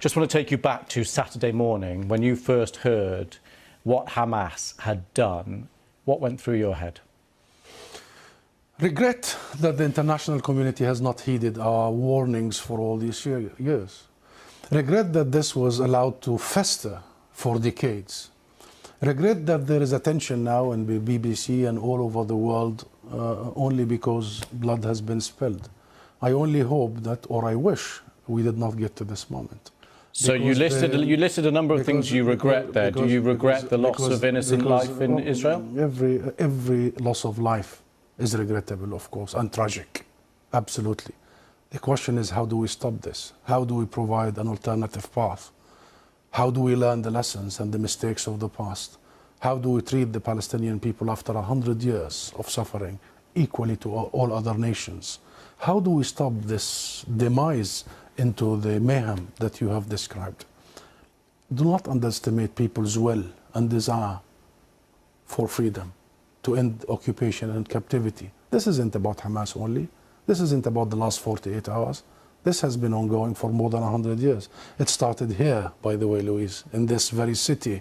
Just want to take you back to Saturday morning when you first heard what Hamas had done. What went through your head? Regret that the international community has not heeded our warnings for all these years. Regret that this was allowed to fester for decades. Regret that there is attention now in the BBC and all over the world only because blood has been spilled. I only hope that, or I wish, we did not get to this moment. So you listed a number of things you regret there. Do you regret the loss of innocent life in Israel? Every loss of life is regrettable, of course, and tragic. Absolutely. The question is, how do we stop this? How do we provide an alternative path? How do we learn the lessons and the mistakes of the past? How do we treat the Palestinian people after 100 years of suffering equally to all other nations? How do we stop this demise into the mayhem that you have described? Do not underestimate people's will and desire for freedom, to end occupation and captivity. This isn't about Hamas only. This isn't about the last 48 hours. This has been ongoing for more than 100 years. It started here, by the way, Louise, in this very city.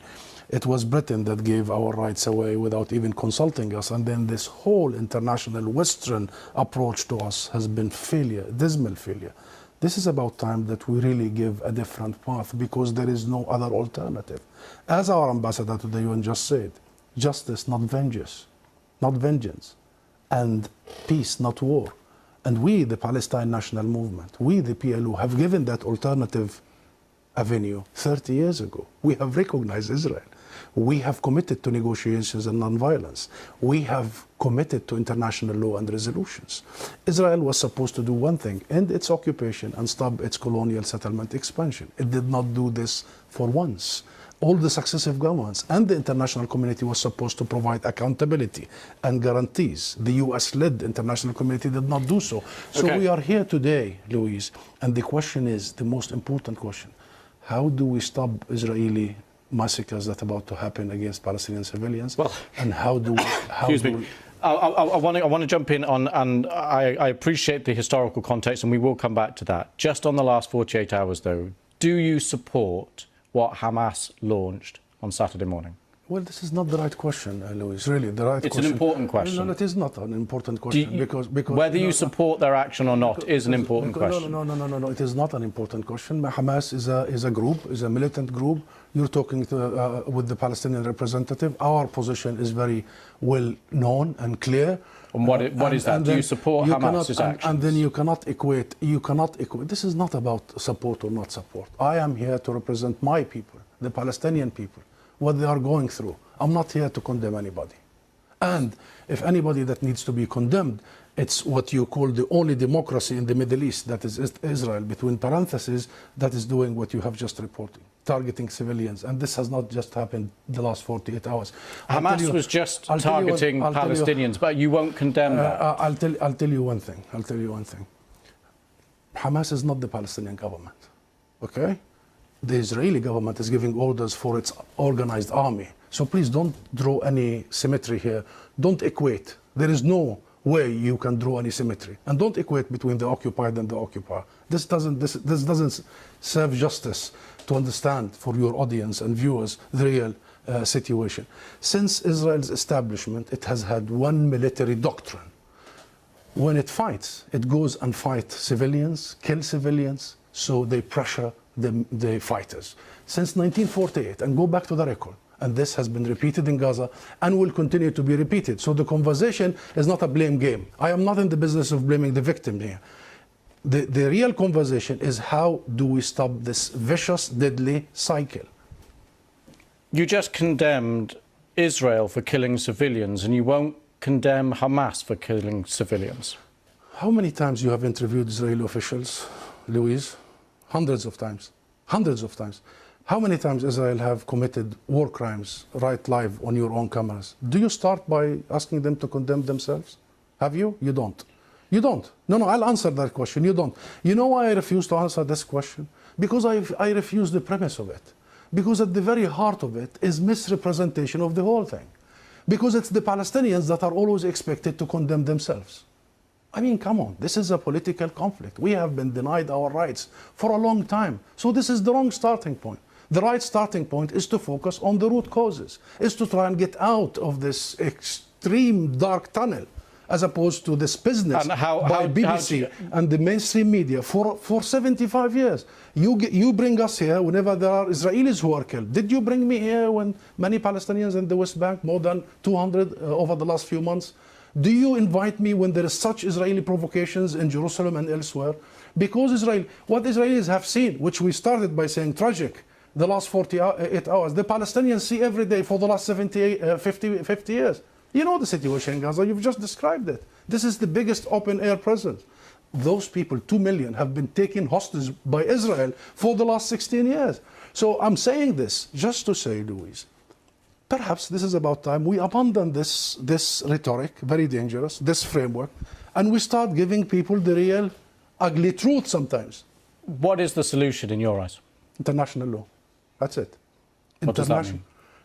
It was Britain that gave our rights away without even consulting us. And then this whole international Western approach to us has been failure, dismal failure. This is about time that we really give a different path because there is no other alternative. As our ambassador to the UN just said, justice, not vengeance, and peace, not war. And we, the Palestine National Movement, we, the PLO, have given that alternative avenue 30 years ago. We have recognized Israel. We have committed to negotiations and nonviolence. We have committed to international law and resolutions. Israel was supposed to do one thing, end its occupation and stop its colonial settlement expansion. It did not do this for once. All the successive governments and the international community was supposed to provide accountability and guarantees. The US-led international community did not do so. So we are here today, Louise, and the question is, the most important question, how do we stop Israeli massacres that are about to happen against Palestinian civilians? Well, and how do we... I want to jump in on, and I appreciate the historical context, and we will come back to that. Just on the last 48 hours, though, do you support what Hamas launched on Saturday morning? Well, this is not the right question, Louis. Really, the right question. It's an important question. No, it is not an important question because whether you support their action or not is an important question. No. It is not an important question. Hamas is a group, is a militant group. You're talking with the Palestinian representative. Our position is very well known and clear. And what is that? Do you support Hamas's actions? And then you cannot equate. This is not about support or not support. I am here to represent my people, the Palestinian people, what they are going through. I'm not here to condemn anybody. And if anybody that needs to be condemned, it's what you call the only democracy in the Middle East, that is Israel, between parentheses, that is doing what you have just reported, targeting civilians. And this has not just happened the last 48 hours. Hamas was just targeting Palestinians, but you won't condemn that. I'll tell you one thing. Hamas is not the Palestinian government, okay? The Israeli government is giving orders for its organized army. So please don't draw any symmetry here. Don't equate. There is no way you can draw any symmetry. And don't equate between the occupied and the occupier. This doesn't serve justice to understand for your audience and viewers the real situation. Since Israel's establishment, it has had one military doctrine. When it fights, it goes and fights civilians, kill civilians, so they pressure the fighters. Since 1948, and go back to the record, and this has been repeated in Gaza and will continue to be repeated. So the conversation is not a blame game. I am not in the business of blaming the victim here. The real conversation is, how do we stop this vicious, deadly cycle? You just condemned Israel for killing civilians, and you won't condemn Hamas for killing civilians. How many times you have interviewed Israeli officials, Louise? Hundreds of times. Hundreds of times. How many times Israel have committed war crimes right live on your own cameras? Do you start by asking them to condemn themselves? Have you? You don't. You don't. No, I'll answer that question. You don't. You know why I refuse to answer this question? Because I refuse the premise of it. Because at the very heart of it is misrepresentation of the whole thing. Because it's the Palestinians that are always expected to condemn themselves. I mean, come on, this is a political conflict. We have been denied our rights for a long time. So this is the wrong starting point. The right starting point is to focus on the root causes, is to try and get out of this extreme dark tunnel, as opposed to this business by BBC and the mainstream media for 75 years. You bring us here whenever there are Israelis who are killed. Did you bring me here when many Palestinians in the West Bank, more than 200 over the last few months? Do you invite me when there is such Israeli provocations in Jerusalem and elsewhere? Because what Israelis have seen, which we started by saying tragic, the last 48 hours, the Palestinians see every day for the last 50 years. You know the situation in Gaza, you've just described it. This is the biggest open-air presence. Those people, 2 million, have been taken hostage by Israel for the last 16 years. So I'm saying this just to say, Louise, perhaps this is about time we abandon this rhetoric, very dangerous, this framework, and we start giving people the real ugly truth sometimes. What is the solution in your eyes? International law. That's it. What does that mean?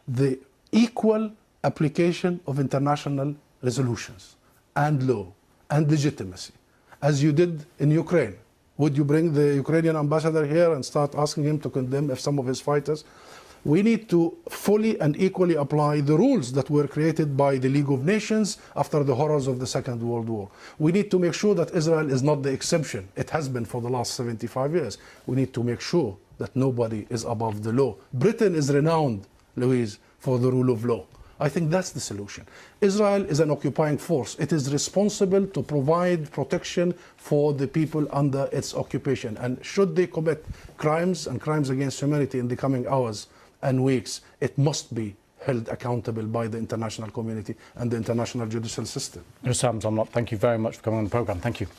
The equal application of international resolutions and law and legitimacy, as you did in Ukraine. Would you bring the Ukrainian ambassador here and start asking him to condemn if some of his fighters? We need to fully and equally apply the rules that were created by the League of Nations after the horrors of the Second World War. We need to make sure that Israel is not the exception. It has been for the last 75 years. We need to make sure that nobody is above the law. Britain is renowned, Louise, for the rule of law. I think that's the solution. Israel is an occupying force. It is responsible to provide protection for the people under its occupation. And should they commit crimes and crimes against humanity in the coming hours and weeks, it must be held accountable by the international community and the international judicial system. Husam, Zomlot, thank you very much for coming on the programme. Thank you.